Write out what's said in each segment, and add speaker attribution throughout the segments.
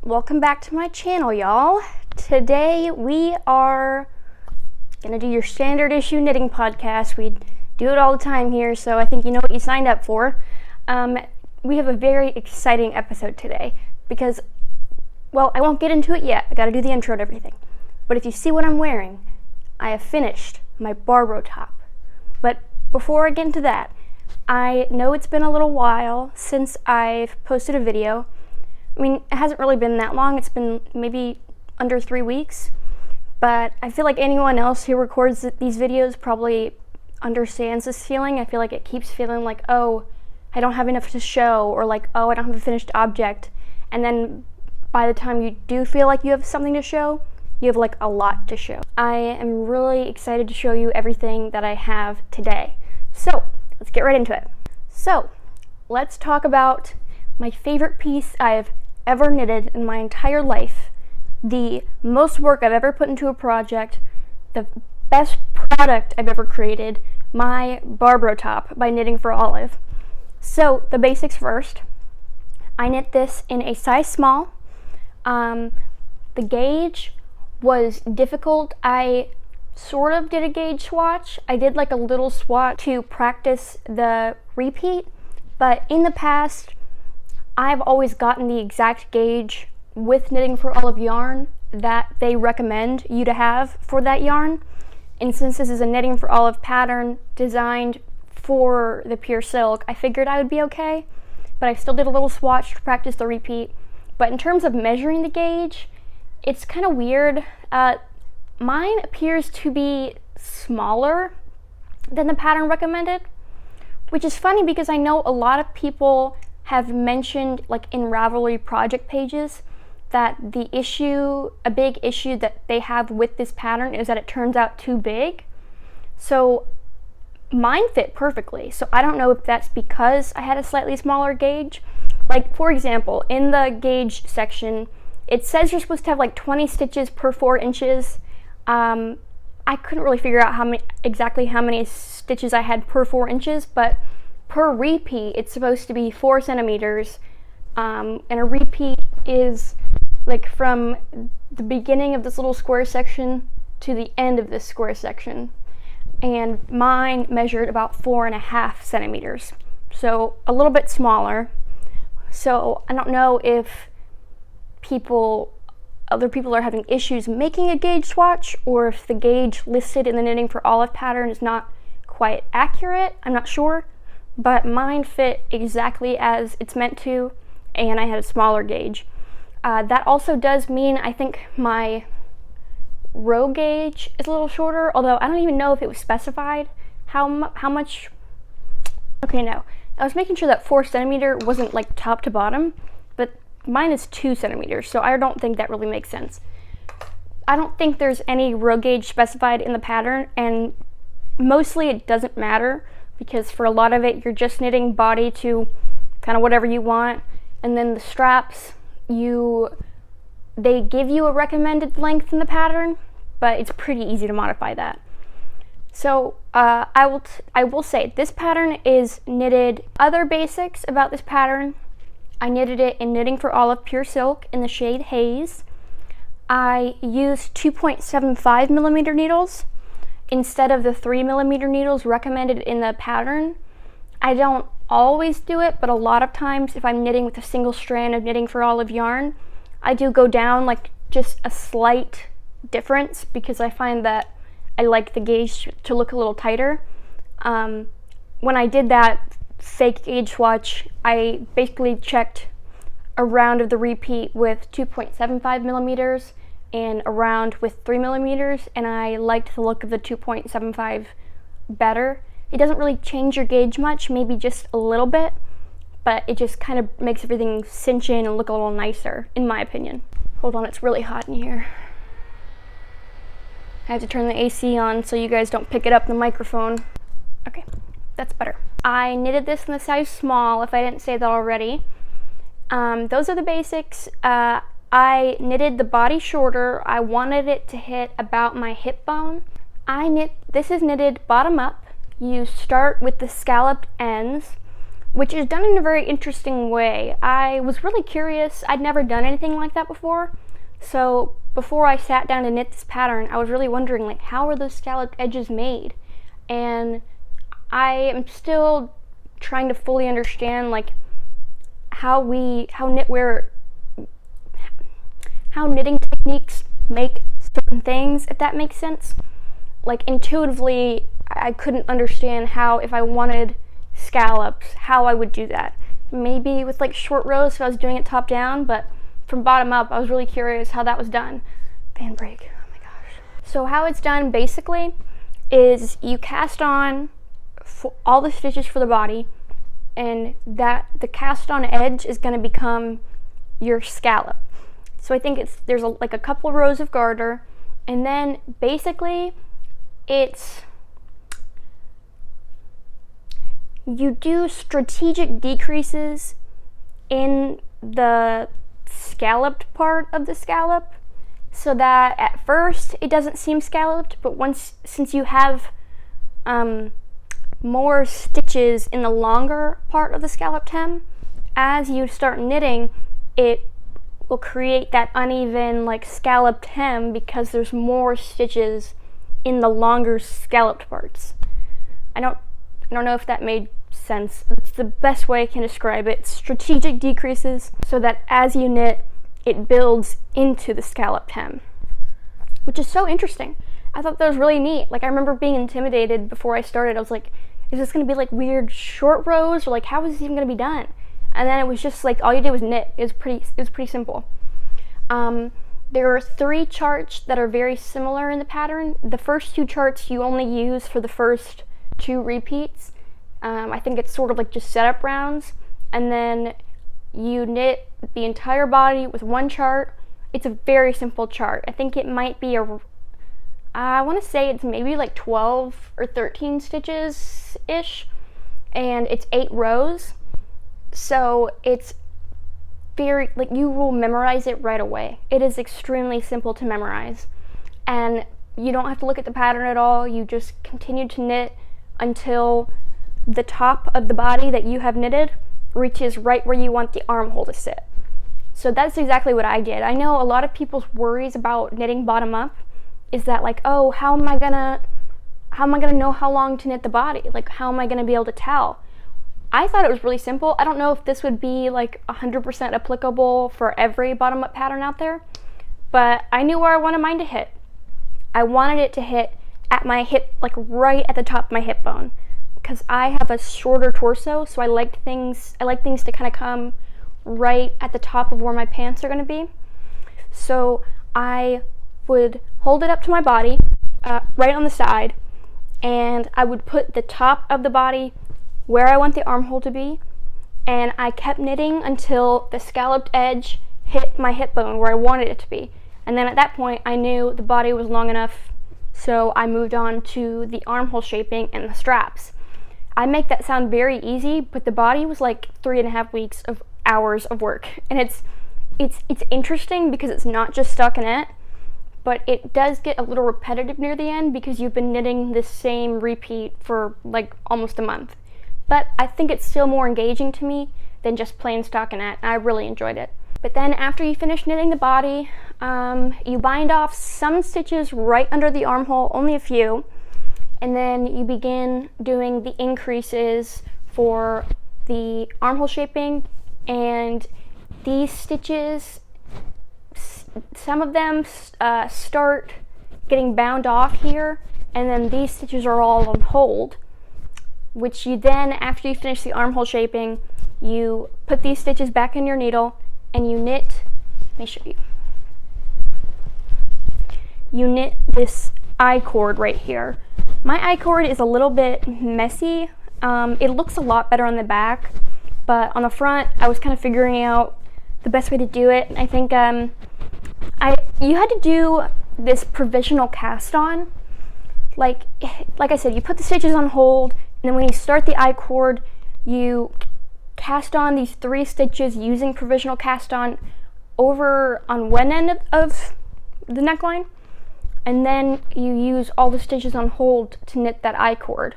Speaker 1: Welcome back to my channel, y'all. Today we are gonna do your standard issue knitting podcast. We do it all the time here, so I think you know what you signed up for. We have a very exciting episode today because, well, I won't get into it yet. I gotta do the intro and everything. But if you see what I'm wearing, I have finished my barbroe top. But before I get into that, I know it's been a little while since I've posted a video. I mean, it hasn't really been that long. It's been maybe under 3 weeks. But I feel like anyone else who records these videos probably understands this feeling. I feel like it keeps feeling like, oh, I don't have enough to show, or like, oh, I don't have a finished object. And then by the time you do feel like you have something to show, you have like a lot to show. I am really excited to show you everything that I have today. So let's get right into it. So let's talk about my favorite piece I've ever knitted in my entire life, the most work I've ever put into a project, the best product I've ever created, my barbroe top by Knitting for Olive. So the basics first. I knit this in a size small. The gauge was difficult. I sort of did a gauge swatch. I did like a little swatch to practice the repeat, but in the past I've always gotten the exact gauge with Knitting for Olive yarn that they recommend you to have for that yarn. And since this is a Knitting for Olive pattern designed for the pure silk, I figured I would be okay, but I still did a little swatch to practice the repeat. But in terms of measuring the gauge, it's kind of weird. Mine appears to be smaller than the pattern recommended, which is funny because I know a lot of people have mentioned, like in Ravelry project pages, that a big issue that they have with this pattern is that it turns out too big. So mine fit perfectly. So I don't know if that's because I had a slightly smaller gauge. Like, for example, in the gauge section, it says you're supposed to have like 20 stitches per 4 inches. I couldn't really figure out exactly how many stitches I had per 4 inches, but per repeat, it's supposed to be 4 centimeters, and a repeat is like from the beginning of this little square section to the end of this square section, and mine measured about 4.5 centimeters, so a little bit smaller. So I don't know if other people are having issues making a gauge swatch, or if the gauge listed in the Knitting for Olive pattern is not quite accurate. I'm not sure. But mine fit exactly as it's meant to, and I had a smaller gauge. That also does mean I think my row gauge is a little shorter, although I don't even know if it was specified how much. Okay, no. I was making sure that 4 centimeter wasn't like top to bottom, but mine is 2 centimeters, so I don't think that really makes sense. I don't think there's any row gauge specified in the pattern, and mostly it doesn't matter, because for a lot of it, you're just knitting body to kind of whatever you want. And then the straps, they give you a recommended length in the pattern, but it's pretty easy to modify that. So I will say this pattern is knitted. Other basics about this pattern: I knitted it in Knitting for Olive pure silk in the shade Haze. I used 2.75 millimeter needles instead of the 3 millimeter needles recommended in the pattern. I don't always do it, but a lot of times if I'm knitting with a single strand of Knitting for Olive yarn, I do go down like just a slight difference because I find that I like the gauge to look a little tighter. When I did that fake gauge swatch, I basically checked a round of the repeat with 2.75 millimeters and a round with 3 millimeters, and I liked the look of the 2.75 better. It doesn't really change your gauge much, maybe just a little bit, but it just kind of makes everything cinch in and look a little nicer, in my opinion. Hold on, it's really hot in here. I have to turn the AC on so you guys don't pick it up in the microphone. Okay, that's better. I knitted this in the size small, if I didn't say that already. Those are the basics. I knitted the body shorter. I wanted it to hit about my hip bone. This is knitted bottom up. You start with the scalloped ends, which is done in a very interesting way. I was really curious. I'd never done anything like that before. So before I sat down to knit this pattern, I was really wondering, like, how are those scalloped edges made? And I am still trying to fully understand, like, how knitting techniques make certain things, if that makes sense. Like, intuitively, I couldn't understand how, if I wanted scallops, how I would do that. Maybe with like short rows if I was doing it top down, but from bottom up, I was really curious how that was done. Fan break, oh my gosh. So how it's done basically is you cast on all the stitches for the body, and the cast on edge is going to become your scallop. So I think there's like a couple rows of garter, and then basically you do strategic decreases in the scalloped part of the scallop, so that at first it doesn't seem scalloped, but since you have more stitches in the longer part of the scalloped hem, as you start knitting, it will create that uneven, like, scalloped hem because there's more stitches in the longer scalloped parts. I don't know if that made sense. That's the best way I can describe it. Strategic decreases so that as you knit, it builds into the scalloped hem, which is so interesting. I thought that was really neat. Like, I remember being intimidated before I started. I was like, is this going to be like weird short rows, or like how is this even going to be done? And then it was just like all you did was knit. It was pretty simple. There are 3 charts that are very similar in the pattern. The first 2 charts you only use for the first 2 repeats. I think it's sort of like just setup rounds, and then you knit the entire body with 1 chart. It's a very simple chart. I think it might be I want to say it's maybe like 12 or 13 stitches ish, and it's 8 rows. So it's very, like, you will memorize it right away. It is extremely simple to memorize, and you don't have to look at the pattern at all. You just continue to knit until the top of the body that you have knitted reaches right where you want the armhole to sit. So that's exactly what I did. I know a lot of people's worries about knitting bottom up is that, like, oh, how am I gonna know how long to knit the body? Like, how am I gonna be able to tell? I thought it was really simple. I don't know if this would be like 100% applicable for every bottom up pattern out there, but I knew where I wanted mine to hit. I wanted it to hit at my hip, like right at the top of my hip bone, because I have a shorter torso, so I like things to kind of come right at the top of where my pants are going to be. So I would hold it up to my body, right on the side, and I would put the top of the body where I want the armhole to be, and I kept knitting until the scalloped edge hit my hip bone where I wanted it to be. And then at that point, I knew the body was long enough, so I moved on to the armhole shaping and the straps. I make that sound very easy, but the body was like 3.5 hours of work. And it's interesting because it's not just stockinette, but it does get a little repetitive near the end because you've been knitting this same repeat for like almost a month. But I think it's still more engaging to me than just plain stockinette, and I really enjoyed it. But then after you finish knitting the body, you bind off some stitches right under the armhole, only a few, and then you begin doing the increases for the armhole shaping, and these stitches, some of them start getting bound off here, and then these stitches are all on hold, which you then, after you finish the armhole shaping, you put these stitches back in your needle and you knit. Let me show you. You knit this I-cord right here. My I-cord is a little bit messy. It looks a lot better on the back, but on the front, I was kind of figuring out the best way to do it. I think you had to do this provisional cast on. Like I said, you put the stitches on hold, and then when you start the I-cord, you cast on these 3 stitches using provisional cast on over on one end of the neckline, and then you use all the stitches on hold to knit that I-cord,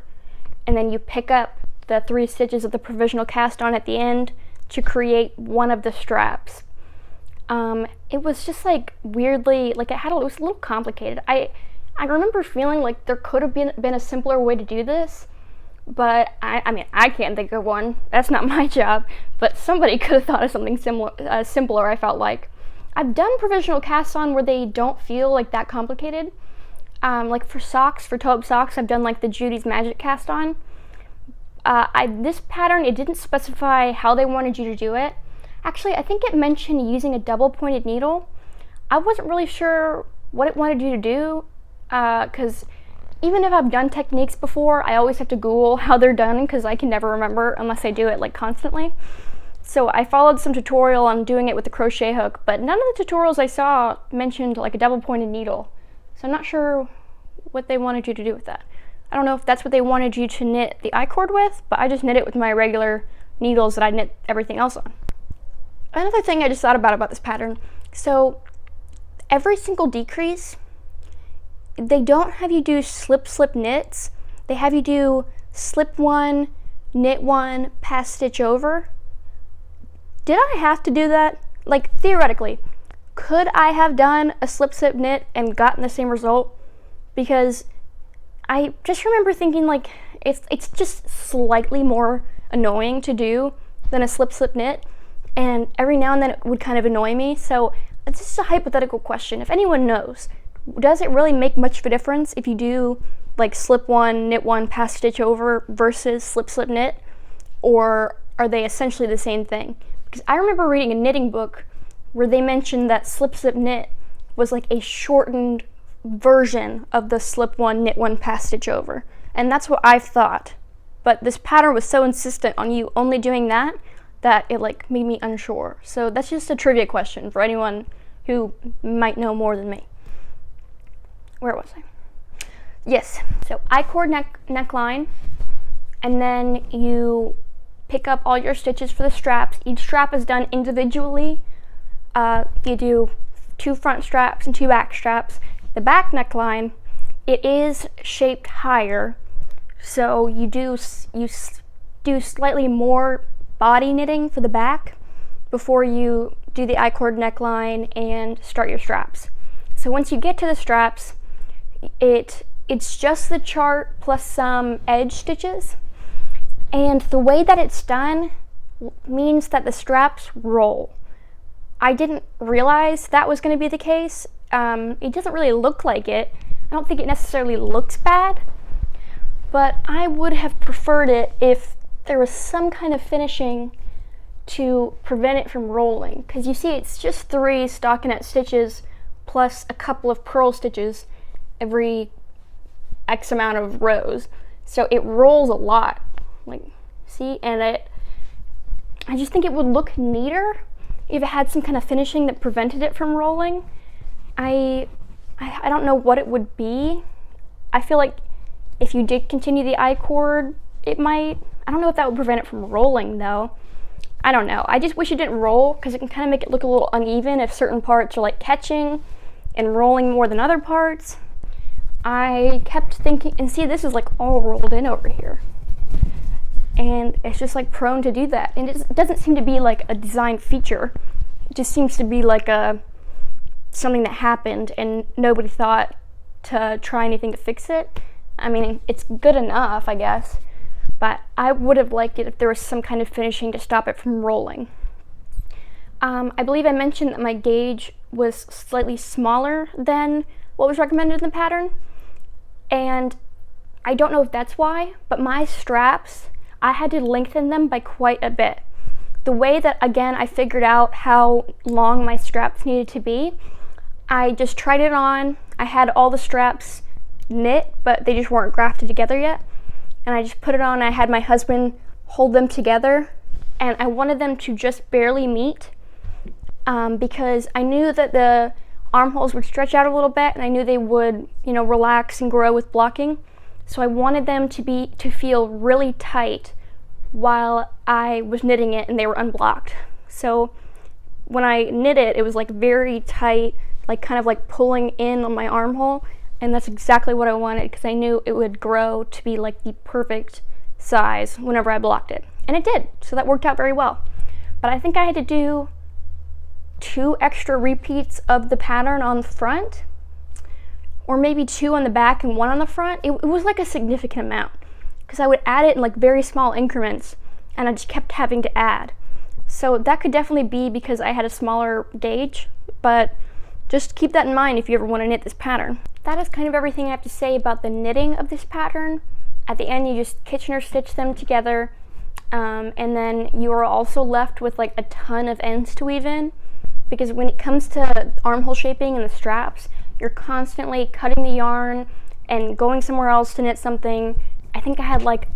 Speaker 1: and then you pick up the 3 stitches of the provisional cast on at the end to create one of the straps. It was just like weirdly, like it was a little complicated. I remember feeling like there could have been a simpler way to do this, but I mean, I can't think of one. That's not my job, but somebody could have thought of something simpler, I felt like. I've done provisional casts on where they don't feel like that complicated. Like for socks, for toe-up socks, I've done like the Judy's Magic cast on. This pattern, it didn't specify how they wanted you to do it. Actually, I think it mentioned using a double-pointed needle. I wasn't really sure what it wanted you to do, because even if I've done techniques before, I always have to Google how they're done because I can never remember unless I do it like constantly. So I followed some tutorial on doing it with the crochet hook, but none of the tutorials I saw mentioned like a double-pointed needle. So I'm not sure what they wanted you to do with that. I don't know if that's what they wanted you to knit the I-cord with, but I just knit it with my regular needles that I knit everything else on. Another thing I just thought about this pattern, so every single decrease, they don't have you do slip knits. They have you do slip 1, knit 1, pass stitch over. Did I have to do that? Like, theoretically, could I have done a slip knit and gotten the same result? Because I just remember thinking like it's just slightly more annoying to do than a slip knit, and every now and then it would kind of annoy me. So this is a hypothetical question. If anyone knows, does it really make much of a difference if you do like slip 1, knit 1, pass stitch over versus slip knit, or are they essentially the same thing? Because I remember reading a knitting book where they mentioned that slip knit was like a shortened version of the slip 1, knit 1, pass stitch over, and that's what I've thought. But this pattern was so insistent on you only doing that it like made me unsure. So that's just a trivia question for anyone who might know more than me. Where was I? Yes, so I-cord neckline, and then you pick up all your stitches for the straps. Each strap is done individually. You do 2 front straps and 2 back straps. The back neckline, it is shaped higher, so you do slightly more body knitting for the back before you do the I-cord neckline and start your straps. So once you get to the straps, it's just the chart plus some edge stitches, and the way that it's done means that the straps roll. I didn't realize that was going to be the case. It doesn't really look like it. I don't think it necessarily looks bad, but I would have preferred it if there was some kind of finishing to prevent it from rolling, because you see it's just 3 stockinette stitches plus a couple of purl stitches every X amount of rows, so it rolls a lot, like, see, and I just think it would look neater if it had some kind of finishing that prevented it from rolling. I don't know what it would be. I feel like if you did continue the I-cord, it might, I don't know if that would prevent it from rolling though. I don't know. I just wish it didn't roll, because it can kind of make it look a little uneven if certain parts are like catching and rolling more than other parts. I kept thinking, and see, this is like all rolled in over here, and it's just like prone to do that, and it doesn't seem to be like a design feature. It just seems to be like something that happened and nobody thought to try anything to fix it. I mean, it's good enough, I guess, but I would have liked it if there was some kind of finishing to stop it from rolling. I believe I mentioned that my gauge was slightly smaller than what was recommended in the pattern, and I don't know if that's why, but my straps, I had to lengthen them by quite a bit. The way that, again, I figured out how long my straps needed to be, I just tried it on. I had all the straps knit, but they just weren't grafted together yet, and I just put it on. I had my husband hold them together, and I wanted them to just barely meet, because I knew that the armholes would stretch out a little bit, and I knew they would, relax and grow with blocking. So I wanted them to feel really tight while I was knitting it and they were unblocked. So when I knit it, it was like very tight, like kind of like pulling in on my armhole, and that's exactly what I wanted, because I knew it would grow to be like the perfect size whenever I blocked it. And it did, so that worked out very well. But I think I had to do 2 extra repeats of the pattern on the front, or maybe 2 on the back and 1 on the front. It was like a significant amount, because I would add it in like very small increments, and I just kept having to add. So that could definitely be because I had a smaller gauge, but just keep that in mind if you ever want to knit this pattern. That is kind of everything I have to say about the knitting of this pattern. At the end, you just Kitchener stitch them together, and then you are also left with like a ton of ends to weave in, because when it comes to armhole shaping and the straps, you're constantly cutting the yarn and going somewhere else to knit something. I think I had like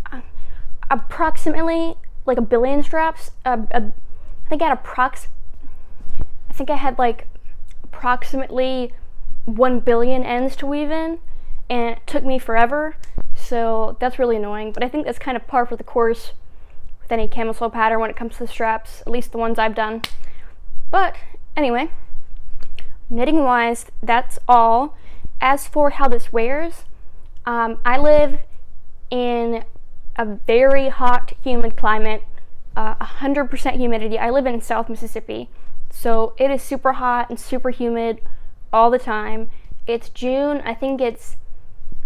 Speaker 1: approximately like 1 billion straps. I think I had like approximately 1 billion ends to weave in, and it took me forever. So that's really annoying, but I think that's kind of par for the course with any camisole pattern when it comes to the straps, at least the ones I've done. But anyway, knitting wise, that's all. As for how this wears, I live in a very hot, humid climate, 100% humidity. I live in South Mississippi, so it is super hot and super humid all the time. It's June, I think it's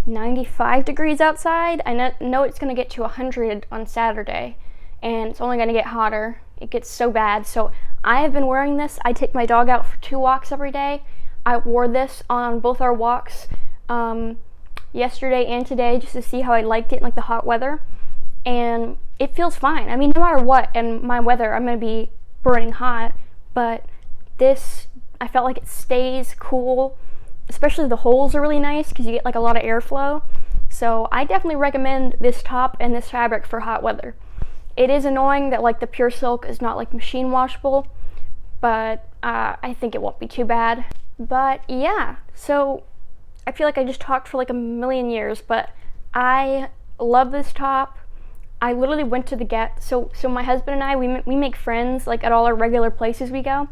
Speaker 1: 95 degrees outside. I know it's going to get to 100 on Saturday, and it's only going to get hotter. It gets so bad. So I have been wearing this. I take my dog out for 2 walks every day. I wore this on both our walks yesterday and today, just to see how I liked it in like the hot weather, and it feels fine. I mean, no matter what in my weather, I'm going to be burning hot, but this, I felt like it stays cool. Especially the holes are really nice because you get like a lot of airflow. So I definitely recommend this top and this fabric for hot weather. It is annoying that like the pure silk is not like machine washable, but I think it won't be too bad. But yeah, so I feel like I just talked for like a million years, but I love this top. I literally went to the so my husband and I, we make friends like at all our regular places we go.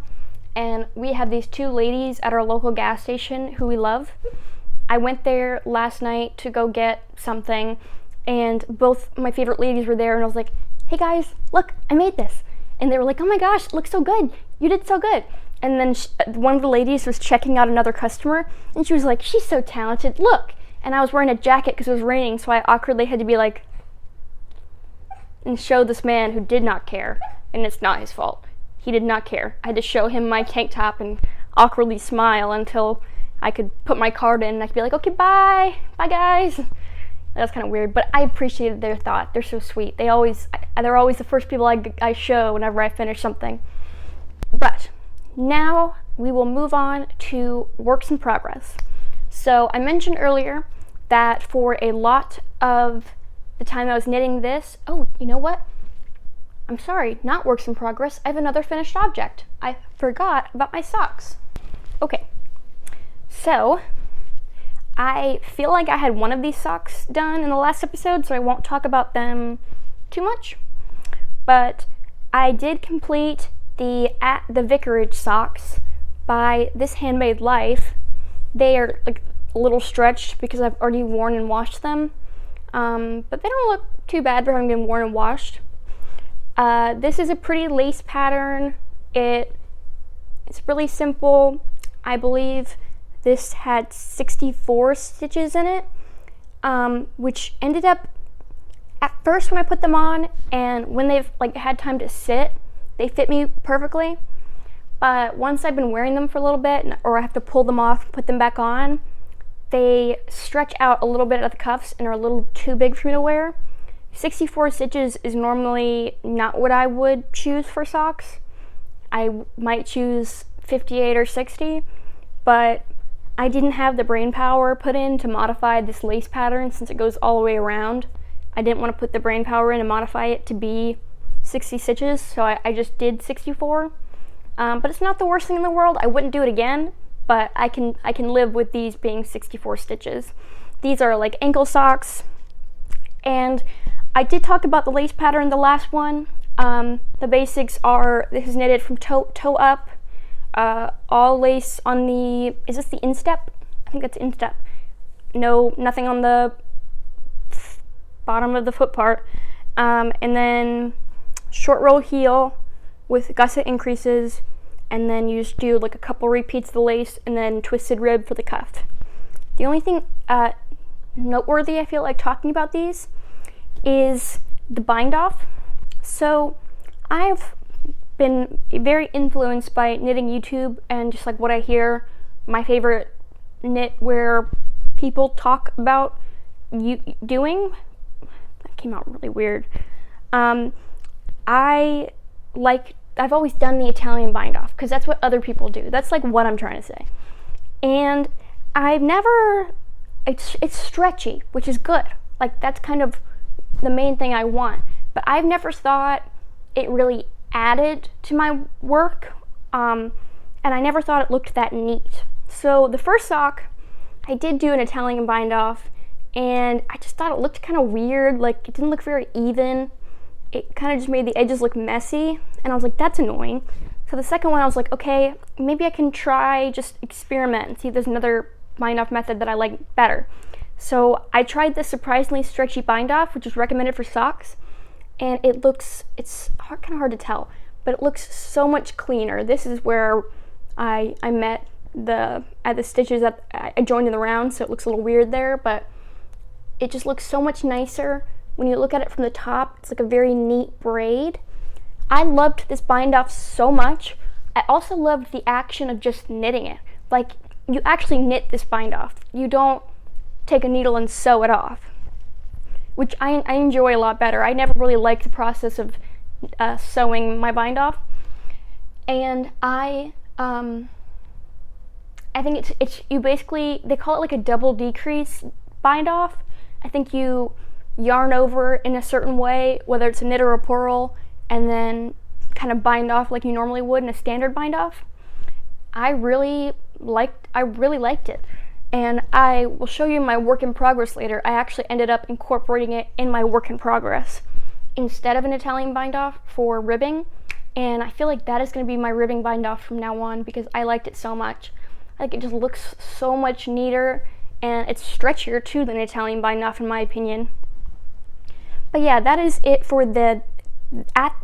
Speaker 1: And we have these 2 ladies at our local gas station who we love. I went there last night to go get something, and both my favorite ladies were there, and I was like, hey guys, look, I made this. And they were like, oh my gosh, it looks so good. You did so good. And then one of the ladies was checking out another customer, and she was like, she's so talented, look. And I was wearing a jacket because it was raining, so I awkwardly had to be like, and show this man who did not care, and it's not his fault. He did not care. I had to show him my tank top and awkwardly smile until I could put my card in and I could be like, okay, bye guys. That's kind of weird, but I appreciated their thought. They're so sweet. They're always the first people I show whenever I finish something. But now we will move on to works in progress. So I mentioned earlier that for a lot of the time I was knitting this, oh, you know what? I'm sorry, not works in progress. I have another finished object. I forgot about my socks. Okay, so I feel like I had one of these socks done in the last episode, so I won't talk about them too much. But I did complete the vicarage socks by This Handmade Life. They are like a little stretched because I've already worn and washed them, but they don't look too bad for having been worn and washed. This is a pretty lace pattern. It's really simple. I believe this had 64 stitches in it, which ended up, at first when I put them on and when they've like had time to sit, they fit me perfectly. But once I've been wearing them for a little bit, or I have to pull them off and put them back on, they stretch out a little bit at the cuffs and are a little too big for me to wear. 64 stitches is normally not what I would choose for socks. I might choose 58 or 60, but I didn't have the brain power put in to modify this lace pattern since it goes all the way around. I didn't want to put the brain power in and modify it to be 60 stitches, so I just did 64. But it's not the worst thing in the world. I wouldn't do it again, but I can live with these being 64 stitches. These are like ankle socks, and I did talk about the lace pattern in the last one. The basics are, this is knitted from toe up, all lace on the, is this the instep? I think that's instep. No, nothing on the bottom of the foot part. and then short row heel with gusset increases, and then you just do like a couple repeats of the lace and then twisted rib for the cuff. The only thing noteworthy I feel like talking about these is the bind off. So I've been very influenced by knitting YouTube and just like what I hear, my favorite knit where people talk about you doing. That came out really weird. I've always done the Italian bind off because that's what other people do. That's like what I'm trying to say. And I've never, it's stretchy, which is good. Like that's kind of the main thing I want. But I've never thought it really added to my work. And I never thought it looked that neat. So the first sock, I did do an Italian bind off, and I just thought it looked kind of weird. Like it didn't look very even. It kind of just made the edges look messy, and I was like, that's annoying. So the second one, I was like, okay, maybe I can try just experiment and see if there's another bind off method that I like better. So I tried this surprisingly stretchy bind off, which is recommended for socks, and it's kind of hard to tell, but it looks so much cleaner. This is where I met the stitches that I joined in the round, so it looks a little weird there, but it just looks so much nicer. When you look at it from the top, it's like a very neat braid. I loved this bind off so much. I also loved the action of just knitting it. Like, you actually knit this bind off. You don't take a needle and sew it off, which I enjoy a lot better. I never really liked the process of sewing my bind off. And I think it's you basically, they call it like a double decrease bind off. I think you yarn over in a certain way, whether it's a knit or a purl, and then kind of bind off like you normally would in a standard bind off. I really liked it, and I will show you my work in progress later. I actually ended up incorporating it in my work in progress instead of an Italian bind off for ribbing, and I feel like that is going to be my ribbing bind off from now on because I liked it so much. Like it just looks so much neater, and it's stretchier too than an Italian bind off in my opinion. But yeah, that is it for the at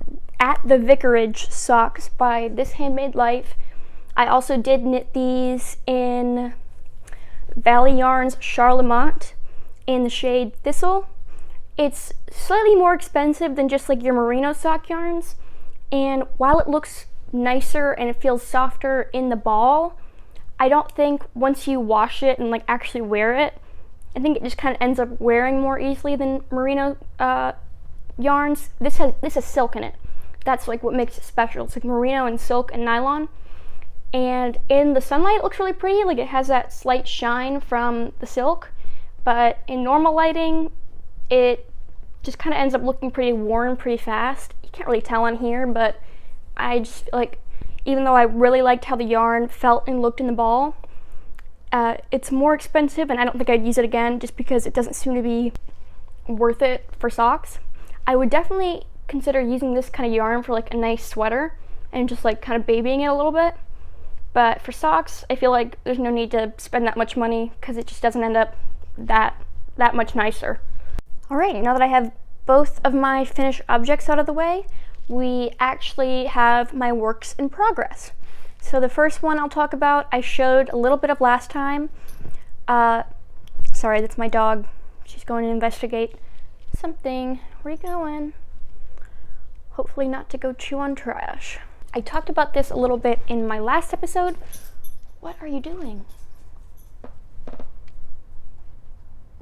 Speaker 1: the Vicarage socks by This Handmade Life. I also did knit these in Valley Yarns Charlemont in the shade Thistle. It's slightly more expensive than just like your merino sock yarns, and while it looks nicer and it feels softer in the ball, I don't think once you wash it and like actually wear it, I think it just kind of ends up wearing more easily than merino yarns. This has silk in it. That's like what makes it special. It's like merino and silk and nylon. And in the sunlight, it looks really pretty. Like it has that slight shine from the silk. But in normal lighting, it just kind of ends up looking pretty worn pretty fast. You can't really tell on here, but I just like, even though I really liked how the yarn felt and looked in the ball, it's more expensive, and I don't think I'd use it again just because it doesn't seem to be worth it for socks. I would definitely consider using this kind of yarn for like a nice sweater and just like kind of babying it a little bit. But for socks, I feel like there's no need to spend that much money because it just doesn't end up that much nicer. Alright, now that I have both of my finished objects out of the way, we actually have my works in progress. So the first one I'll talk about, I showed a little bit of last time. Sorry, that's my dog. She's going to investigate something. Where are you going? Hopefully not to go chew on trash. I talked about this a little bit in my last episode. What are you doing?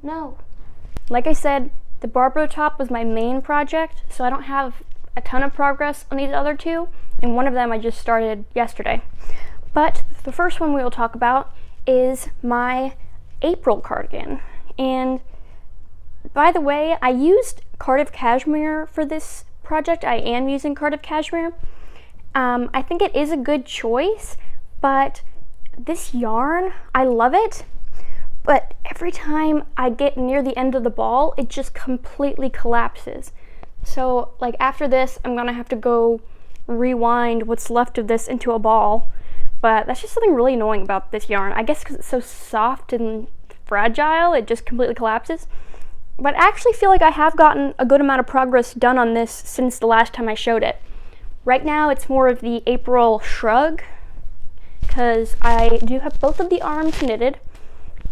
Speaker 1: No. Like I said, the barbroe top was my main project, so I don't have a ton of progress on these other two, and one of them I just started yesterday. But the first one we will talk about is my April cardigan. And by the way, I used Cardiff cashmere for this project. I am using Cardiff cashmere. I think it is a good choice, but this yarn, I love it, but every time I get near the end of the ball, it just completely collapses. So like after this, I'm gonna have to go rewind what's left of this into a ball, but that's just something really annoying about this yarn. I guess because it's so soft and fragile, it just completely collapses. but I actually feel like I have gotten a good amount of progress done on this since the last time I showed it. Right now it's more of the April shrug, because I do have both of the arms knitted,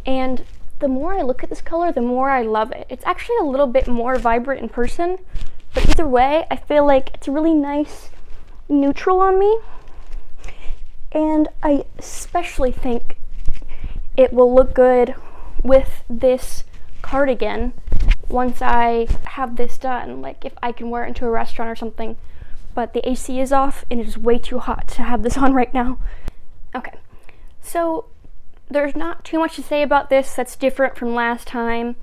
Speaker 1: and the more I look at this color, the more I love it. It's actually a little bit more vibrant in person, but either way, I feel like it's a really nice neutral on me, and I especially think it will look good with this cardigan once I have this done, like if I can wear it into a restaurant or something. But the AC is off and it is way too hot to have this on right now. Okay, so there's not too much to say about this that's different from last time.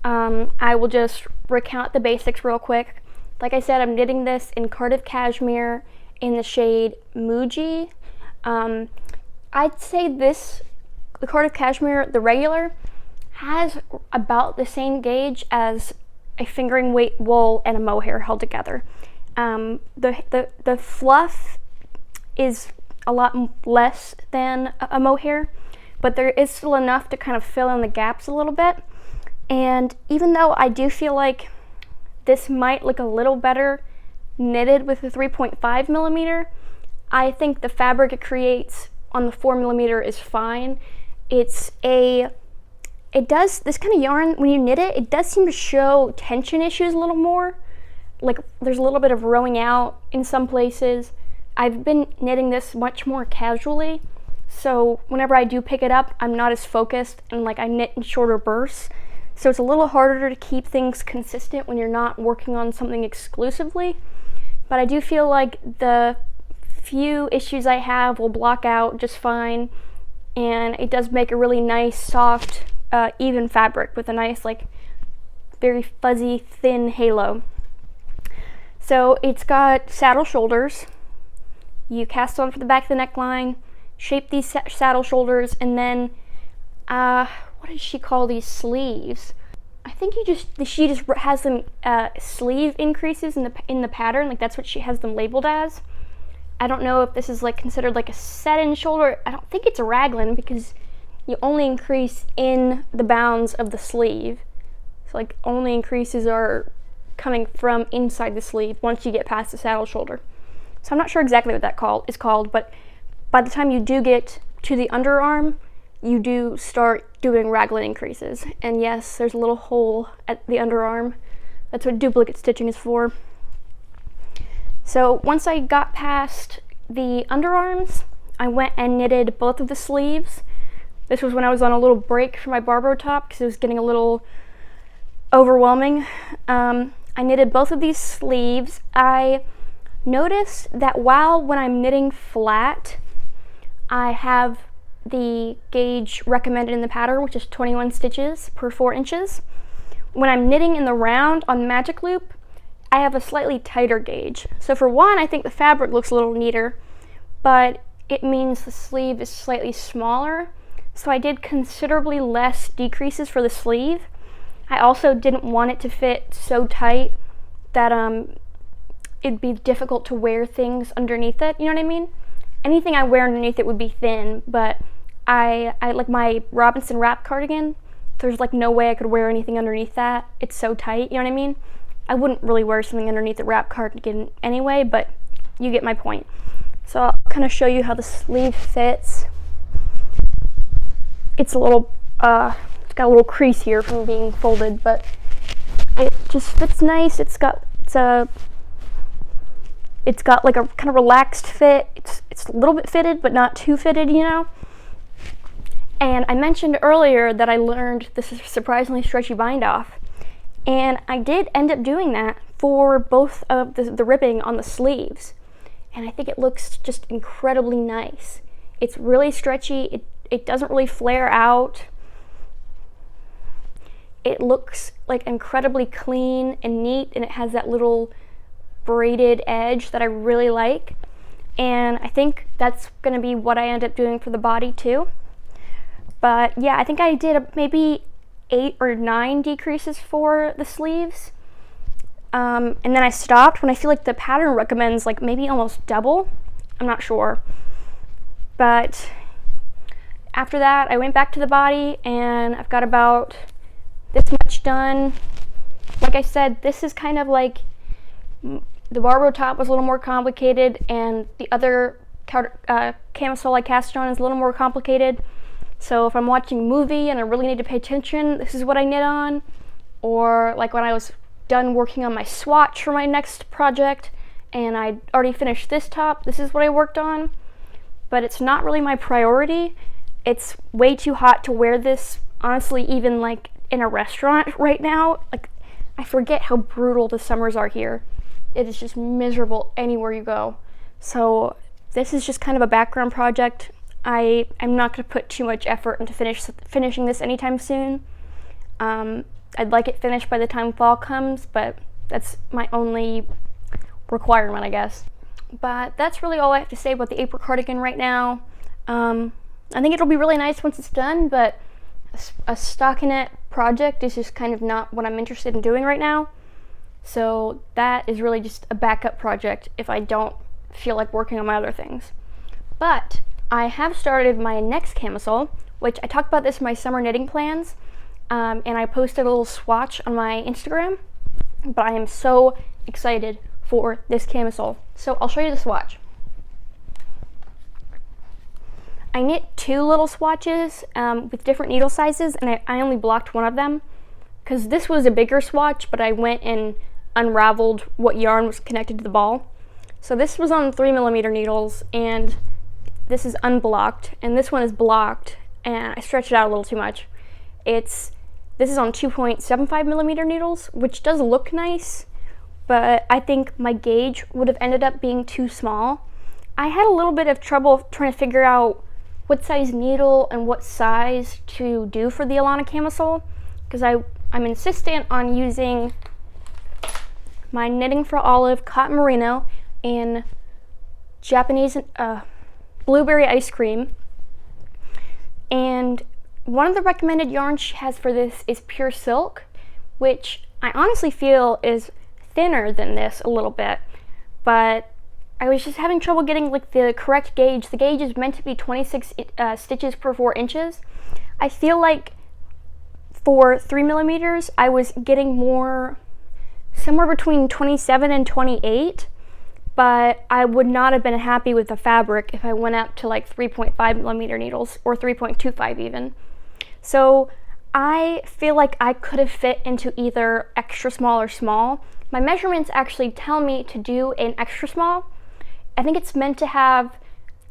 Speaker 1: I will just recount the basics real quick. Like I said, I'm knitting this in Cardiff cashmere in the shade Muji. I'd say the Cardiff cashmere, the regular, has about the same gauge as a fingering weight wool and a mohair held together. The fluff is a lot less than a mohair, but there is still enough to kind of fill in the gaps a little bit. And even though I do feel like this might look a little better knitted with the 3.5 millimeter, I think the fabric it creates on the 4 millimeter is fine. This kind of yarn, when you knit it, it does seem to show tension issues a little more. Like there's a little bit of rowing out in some places. I've been knitting this much more casually, so whenever I do pick it up, I'm not as focused, and like I knit in shorter bursts. So it's a little harder to keep things consistent when you're not working on something exclusively. But I do feel like the few issues I have will block out just fine, and it does make a really nice, soft, even fabric with a nice, like, very fuzzy, thin halo. So it's got saddle shoulders. You cast on for the back of the neckline, shape these saddle shoulders, and then, what did she call these sleeves? I think she just has them sleeve increases in the pattern, like that's what she has them labeled as. I don't know if this is like considered like a set-in shoulder. I don't think it's a raglan because you only increase in the bounds of the sleeve. So like only increases are coming from inside the sleeve once you get past the saddle shoulder. So I'm not sure exactly what that is called, but by the time you do get to the underarm, you do start doing raglan increases. And yes, there's a little hole at the underarm. That's what duplicate stitching is for. So once I got past the underarms, I went and knitted both of the sleeves. This was when I was on a little break for my barbroe top because it was getting a little overwhelming. I knitted both of these sleeves. I noticed that when I'm knitting flat, I have the gauge recommended in the pattern, which is 21 stitches per 4 inches. When I'm knitting in the round on magic loop, I have a slightly tighter gauge. So for one, I think the fabric looks a little neater, but it means the sleeve is slightly smaller. So I did considerably less decreases for the sleeve. I also didn't want it to fit so tight that it'd be difficult to wear things underneath it, you know what I mean? Anything I wear underneath it would be thin, but I like my Robinson wrap cardigan, there's like no way I could wear anything underneath that. It's so tight, you know what I mean? I wouldn't really wear something underneath the wrap cardigan anyway, but you get my point. So I'll kind of show you how the sleeve fits. It's a little, it's got a little crease here from being folded, but it just fits nice. It's got like a kind of relaxed fit. It's a little bit fitted, but not too fitted, you know? And I mentioned earlier that I learned this surprisingly stretchy bind off. And I did end up doing that for both of the ribbing on the sleeves. And I think it looks just incredibly nice. It's really stretchy. It doesn't really flare out. It looks like incredibly clean and neat, and it has that little braided edge that I really like. And I think that's going to be what I end up doing for the body too. But yeah, I think I did maybe 8 or 9 decreases for the sleeves. And then I stopped when I feel like the pattern recommends like maybe almost double. I'm not sure. But after that, I went back to the body and I've got about this much done. like I said, this is kind of like the barbroe top was a little more complicated, and the other camisole I cast on is a little more complicated. So if I'm watching a movie and I really need to pay attention, this is what I knit on. Or like when I was done working on my swatch for my next project and I'd already finished this top, this is what I worked on. But it's not really my priority. It's way too hot to wear this, honestly, even like in a restaurant right now. Like, I forget how brutal the summers are here. It is just miserable anywhere you go. So this is just kind of a background project. I'm not going to put too much effort into finishing this anytime soon. I'd like it finished by the time fall comes, but that's my only requirement, I guess. But that's really all I have to say about the April cardigan right now. I think it'll be really nice once it's done, but a stockinette project is just kind of not what I'm interested in doing right now. So that is really just a backup project if I don't feel like working on my other things. But I have started my next camisole, which I talked about this in my summer knitting plans, and I posted a little swatch on my Instagram, but I am so excited for this camisole. So I'll show you the swatch. I knit 2 little swatches with different needle sizes, and I only blocked one of them because this was a bigger swatch, but I went and unraveled what yarn was connected to the ball. So this was on 3mm needles, and this is unblocked, and this one is blocked, and I stretched it out a little too much. This is on 2.75mm needles, which does look nice, but I think my gauge would have ended up being too small. I had a little bit of trouble trying to figure out what size needle and what size to do for the Ilana camisole, because I'm insistent on using my Knitting for Olive cotton merino in Japanese blueberry ice cream, and one of the recommended yarns she has for this is pure silk, which I honestly feel is thinner than this a little bit, but I was just having trouble getting like the correct gauge. The gauge is meant to be 26 stitches per 4 inches. I feel like for 3mm I was getting more somewhere between 27 and 28, but I would not have been happy with the fabric if I went up to like 3.5mm needles or 3.25 even. So I feel like I could have fit into either extra small or small. My measurements actually tell me to do an extra small. I think it's meant to have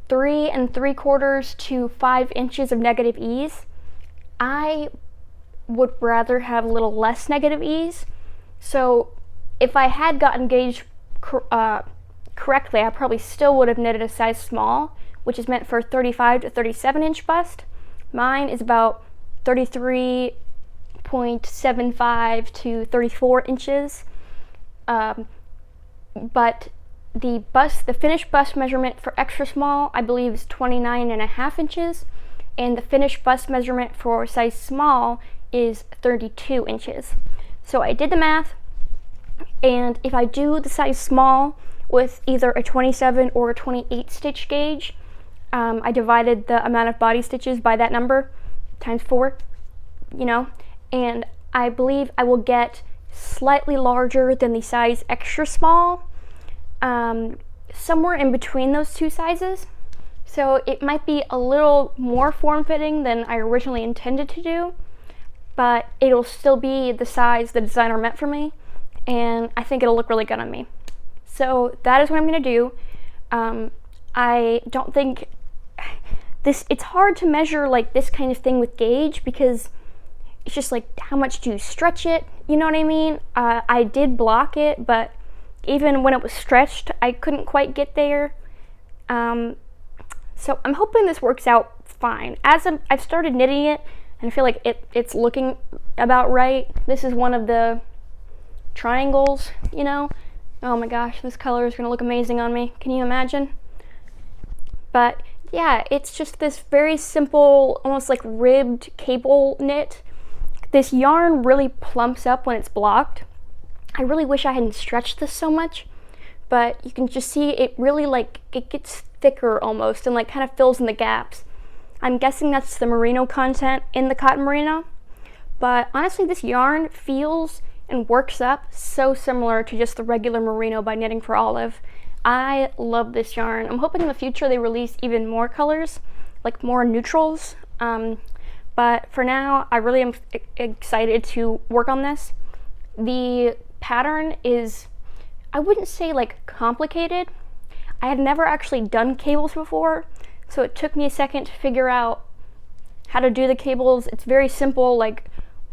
Speaker 1: 3 3/4 to 5 inches of negative ease. I would rather have a little less negative ease. So if I had gotten gauged correctly, I probably still would have knitted a size small, which is meant for 35 to 37 inch bust. Mine is about 33.75 to 34 inches. But the finished bust measurement for extra small, I believe, is 29.5 inches, and the finished bust measurement for size small is 32 inches. So I did the math, and if I do the size small with either a 27 or a 28 stitch gauge, I divided the amount of body stitches by that number times 4, and I believe I will get slightly larger than the size extra small, somewhere in between those two sizes. So it might be a little more form-fitting than I originally intended to do, but it'll still be the size the designer meant for me, and I think it'll look really good on me. So that is what I'm going to do. I don't think it's hard to measure like this kind of thing with gauge, because it's just like, how much do you stretch it? You know what I mean? I did block it, but even when it was stretched, I couldn't quite get there. So I'm hoping this works out fine. As I've started knitting it, and I feel like it's looking about right. This is one of the triangles, Oh my gosh, this color is going to look amazing on me. Can you imagine? But yeah, it's just this very simple, almost like ribbed cable knit. This yarn really plumps up when it's blocked. I really wish I hadn't stretched this so much, but you can just see it really it gets thicker almost and kind of fills in the gaps. I'm guessing that's the merino content in the cotton merino, but honestly this yarn feels and works up so similar to just the regular merino by Knitting for Olive. I love this yarn. I'm hoping in the future they release even more colors, like more neutrals. But for now, I really am excited to work on this. The pattern is, I wouldn't say like complicated. I had never actually done cables before, so it took me a second to figure out how to do the cables. It's very simple, like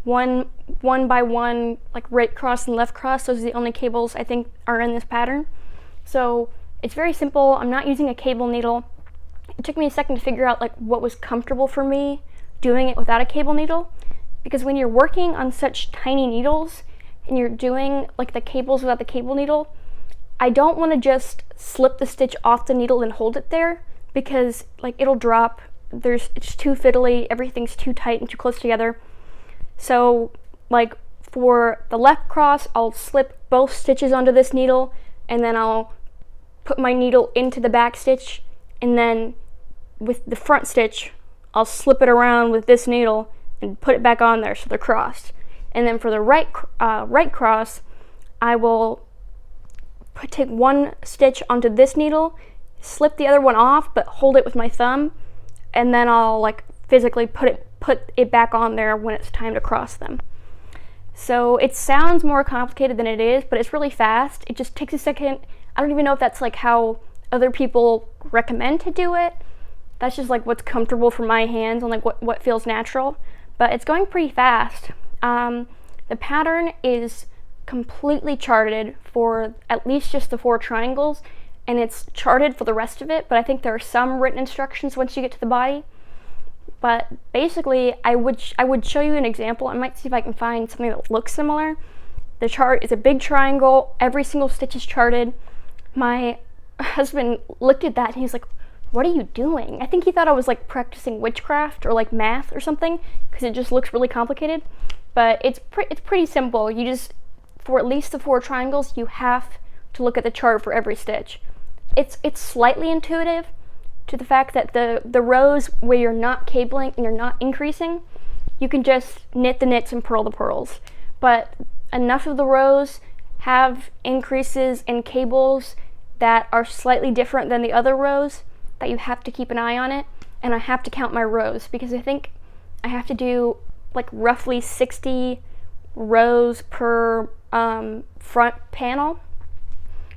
Speaker 1: one by one, like right cross and left cross. Those are the only cables I think are in this pattern. So it's very simple. I'm not using a cable needle. It took me a second to figure out like what was comfortable for me doing it without a cable needle, because when you're working on such tiny needles and you're doing like the cables without the cable needle, I don't want to just slip the stitch off the needle and hold it there, because like it'll drop. It's too fiddly, everything's too tight and too close together. So like for the left cross, I'll slip both stitches onto this needle, and then I'll put my needle into the back stitch, and then with the front stitch, I'll slip it around with this needle and put it back on there so they're crossed. And then for the right cross, I will take one stitch onto this needle, slip the other one off, but hold it with my thumb, and then I'll like physically put it back on there when it's time to cross them. So it sounds more complicated than it is, but it's really fast. It just takes a second. I don't even know if that's like how other people recommend to do it. That's just like what's comfortable for my hands and like what feels natural, but it's going pretty fast. The pattern is completely charted for at least just the 4 triangles, and it's charted for the rest of it, but I think there are some written instructions once you get to the body. But basically, I would show you an example. I might see if I can find something that looks similar. The chart is a big triangle. Every single stitch is charted. My husband looked at that and he's like, "What are you doing?" I think he thought I was like practicing witchcraft or like math or something, because it just looks really complicated. But it's pretty simple. You just, for at least the 4 triangles, you have to look at the chart for every stitch. It's slightly intuitive to the fact that the rows where you're not cabling and you're not increasing, you can just knit the knits and purl the purls. But enough of the rows have increases and cables that are slightly different than the other rows that you have to keep an eye on it, and I have to count my rows, because I think I have to do like roughly 60 rows per front panel.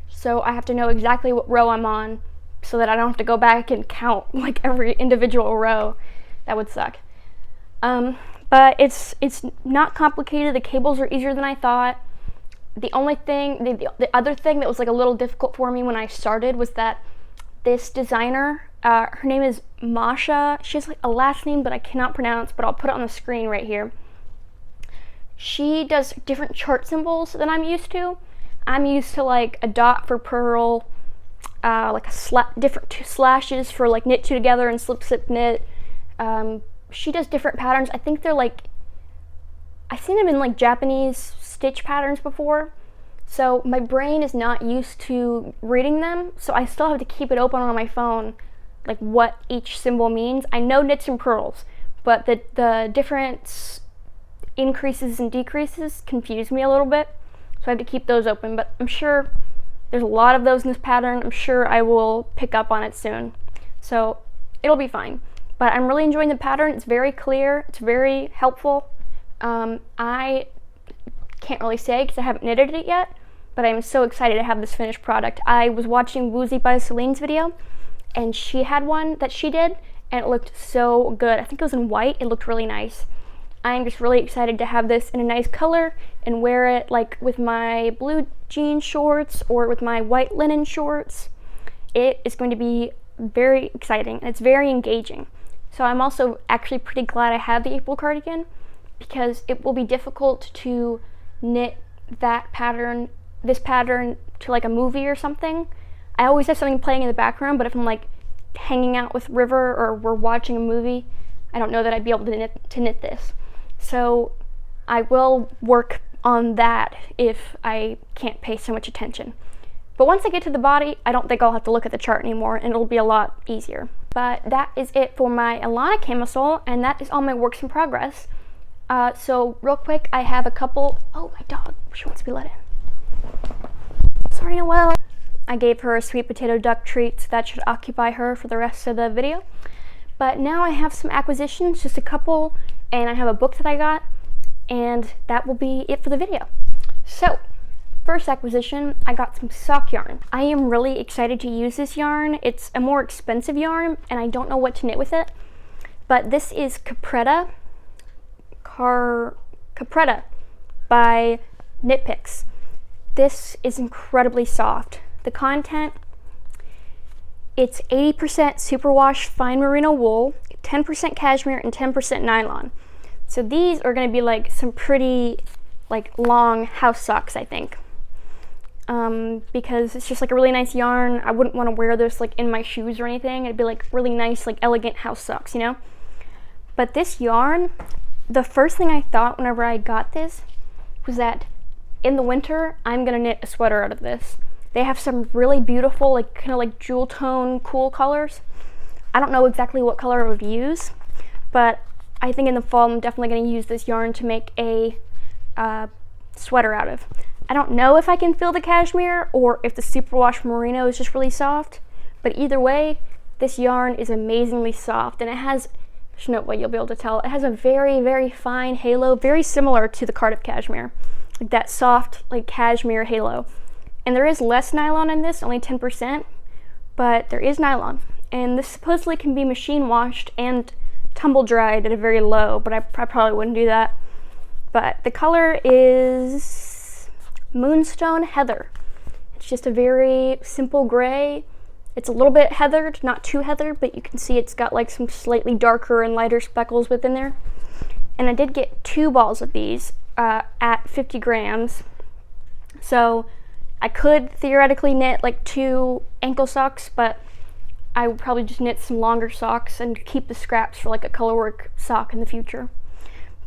Speaker 1: So I have to know exactly what row I'm on so that I don't have to go back and count like every individual row. That would suck. But it's not complicated. The cables are easier than I thought. The only thing, the other thing that was like a little difficult for me when I started was that this designer, her name is Masha. She has like a last name that I cannot pronounce, but I'll put it on the screen right here. She does different chart symbols than I'm used to. I'm used to like a dot for purl, like different 2 slashes for like knit 2 together and slip slip knit. She does different patterns. I think they're like, I've seen them in like Japanese stitch patterns before. So my brain is not used to reading them, so I still have to keep it open on my phone, like what each symbol means. I know knits and purls, but the different increases and decreases confuse me a little bit, so I have to keep those open. But I'm sure there's a lot of those in this pattern. I'm sure I will pick up on it soon, so it'll be fine. But I'm really enjoying the pattern. It's very clear. It's very helpful. I can't really say because I haven't knitted it yet, but I'm so excited to have this finished product. I was watching Woozy by Celine's video, and she had one that she did, and it looked so good. I think it was in white. It looked really nice. I'm just really excited to have this in a nice color and wear it like with my blue jean shorts or with my white linen shorts. It is going to be very exciting, and it's very engaging. So I'm also actually pretty glad I have the April cardigan, because it will be difficult to knit this pattern to like a movie or something. I always have something playing in the background, but if I'm like hanging out with River or we're watching a movie, I don't know that I'd be able to knit this. So I will work on that if I can't pay so much attention. But once I get to the body, I don't think I'll have to look at the chart anymore, and it'll be a lot easier. But that is it for my Ilana camisole, and that is all my works in progress. So real quick, I have a couple, oh my dog, She wants to be let in. Sorry, Noelle. I gave her a sweet potato duck treat, so that should occupy her for the rest of the video. But now I have some acquisitions, just a couple, and I have a book that I got, and that will be it for the video. So, first acquisition, I got some sock yarn. I am really excited to use this yarn. It's a more expensive yarn, and I don't know what to knit with it. But this is capretta, capretta by Knit Picks. This is incredibly soft. The content, it's 80% superwash fine merino wool, 10% cashmere, and 10% nylon. So these are going to be like some pretty like long house socks, I think. Because it's just like a really nice yarn. I wouldn't want to wear this like in my shoes or anything. It'd be like really nice, like elegant house socks, you know? But this yarn, the first thing I thought whenever I got this was that in the winter, I'm gonna knit a sweater out of this. They have some really beautiful, like kind of like jewel tone, cool colors. I don't know exactly what color I would use, but I think in the fall I'm definitely gonna use this yarn to make a sweater out of. I don't know if I can feel the cashmere or if the superwash merino is just really soft, but either way, this yarn is amazingly soft, and it has, there's no way you'll be able to tell, it has a very, very fine halo, very similar to the Cardiff cashmere, like that soft, like cashmere halo. And there is less nylon in this, only 10%, but there is nylon. And this supposedly can be machine washed and tumble dried at a very low, but I probably wouldn't do that. But the color is Moonstone Heather. It's just a very simple gray. It's a little bit heathered, not too heathered, but you can see it's got like some slightly darker and lighter speckles within there. And I did get 2 balls of these at 50 grams. So I could theoretically knit like 2 ankle socks, but I would probably just knit some longer socks and keep the scraps for like a colorwork sock in the future.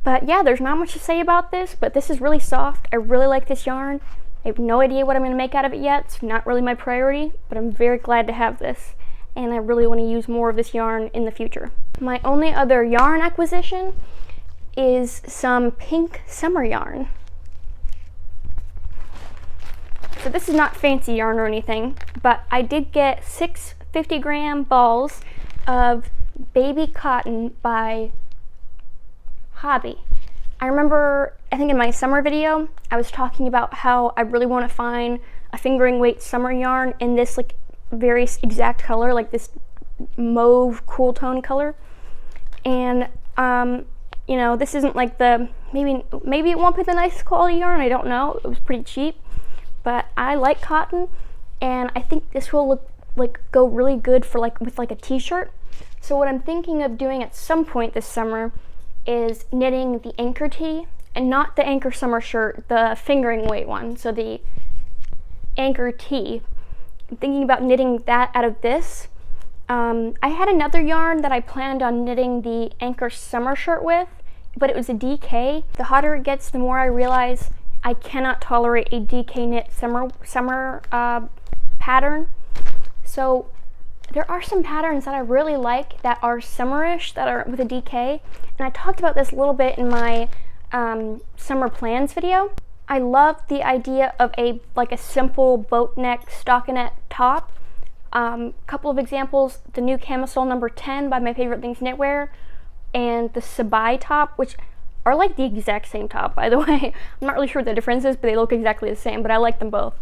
Speaker 1: But yeah, there's not much to say about this, but this is really soft. I really like this yarn. I have no idea what I'm going to make out of it yet. It's not really my priority, but I'm very glad to have this, and I really want to use more of this yarn in the future. My only other yarn acquisition is some pink summer yarn. So this is not fancy yarn or anything, but I did get 6 50-gram balls of baby cotton by Hobbii. I remember, I think in my summer video, I was talking about how I really want to find a fingering weight summer yarn in this like very exact color, like this mauve cool tone color. And you know, this isn't like the, maybe it won't be the nicest quality yarn, I don't know. It was pretty cheap. But I like cotton, and I think this will look like go really good for like with like a t-shirt. So what I'm thinking of doing at some point this summer is knitting the anchor tee, and not the anchor summer shirt, the fingering weight one. So the anchor tee. I'm thinking about knitting that out of this. I had another yarn that I planned on knitting the anchor summer shirt with, but it was a DK. The hotter it gets, the more I realize I cannot tolerate a DK knit summer pattern. So there are some patterns that I really like that are summerish, that are with a DK, and I talked about this a little bit in my summer plans video. I love the idea of a simple boat neck stockinette top. Couple of examples: the new camisole number 10 by My Favorite Things Knitwear, and the Sabai top, which are like the exact same top, by the way. I'm not really sure what the difference is, but they look exactly the same, but I like them both.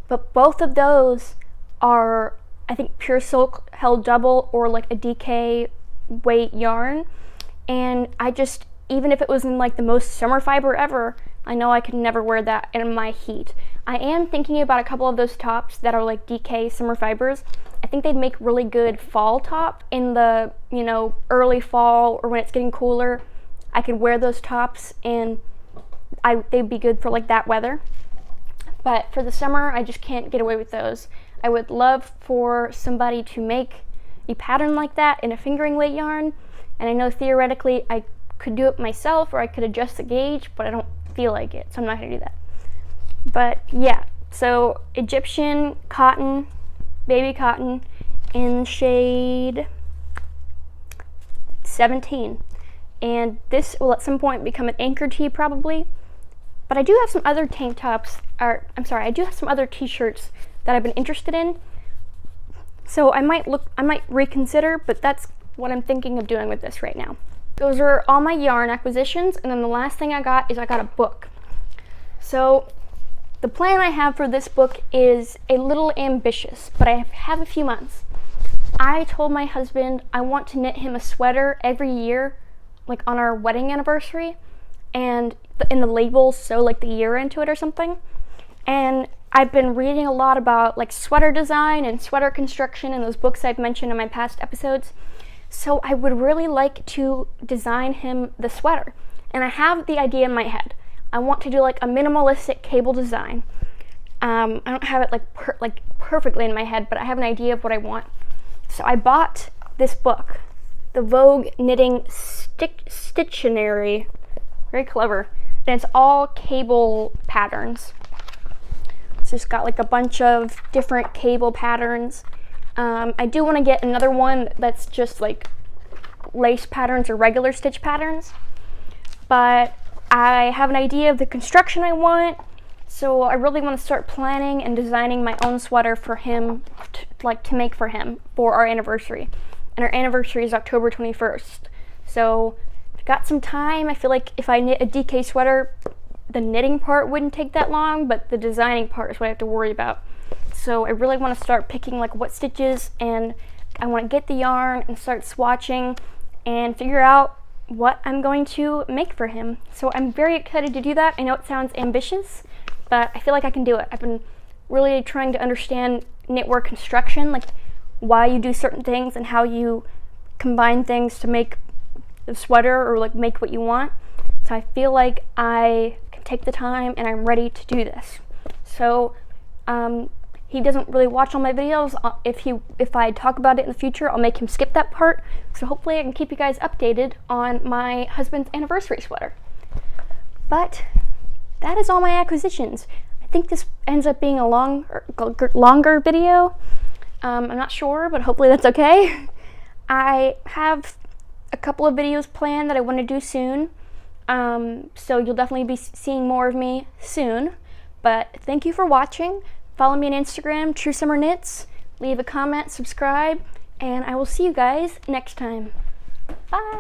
Speaker 1: But both of those are, I think, pure silk held double or like a DK weight yarn. And I just, even if it was in like the most summer fiber ever, I know I could never wear that in my heat. I am thinking about a couple of those tops that are like DK summer fibers. I think they'd make really good fall top in the, you know, early fall or when it's getting cooler. I could wear those tops and they'd be good for like that weather. But for the summer, I just can't get away with those. I would love for somebody to make a pattern like that in a fingering weight yarn. And I know theoretically I could do it myself, or I could adjust the gauge, but I don't feel like it, so I'm not gonna do that. But yeah, so Egyptian cotton, baby cotton, in shade 17. And this will at some point become an anchor tee probably. But I do have some other tank tops, I do have some other t-shirts that I've been interested in. So I might reconsider, but that's what I'm thinking of doing with this right now. Those are all my yarn acquisitions, and then the last thing I got is I got a book. So the plan I have for this book is a little ambitious, but I have a few months. I told my husband I want to knit him a sweater every year, like on our wedding anniversary, and in the label sew like the year into it or something. And I've been reading a lot about like sweater design and sweater construction in those books I've mentioned in my past episodes. So I would really like to design him the sweater. And I have the idea in my head. I want to do like a minimalistic cable design. I don't have it like perfectly in my head, but I have an idea of what I want. So I bought this book, the Vogue Knitting Stitchionary. Very clever. And it's all cable patterns. So it's got like a bunch of different cable patterns. I do want to get another one that's just like lace patterns or regular stitch patterns. But I have an idea of the construction I want. So I really want to start planning and designing my own sweater for him, to make for him for our anniversary. And our anniversary is October 21st. So I've got some time. I feel like if I knit a DK sweater, the knitting part wouldn't take that long, but the designing part is what I have to worry about. So I really want to start picking like what stitches, and I want to get the yarn and start swatching and figure out what I'm going to make for him. So I'm very excited to do that. I know it sounds ambitious, but I feel like I can do it. I've been really trying to understand knitwear construction, like why you do certain things and how you combine things to make the sweater or like make what you want. So I feel like I can take the time and I'm ready to do this. So he doesn't really watch all my videos. If I talk about it in the future, I'll make him skip that part. So hopefully I can keep you guys updated on my husband's anniversary sweater. But that is all my acquisitions. I think this ends up being a longer video. I'm not sure, but hopefully that's okay. I have a couple of videos planned that I want to do soon. So you'll definitely be seeing more of me soon. But thank you for watching. Follow me on Instagram, True Summer Knits. Leave a comment, subscribe, and I will see you guys next time. Bye!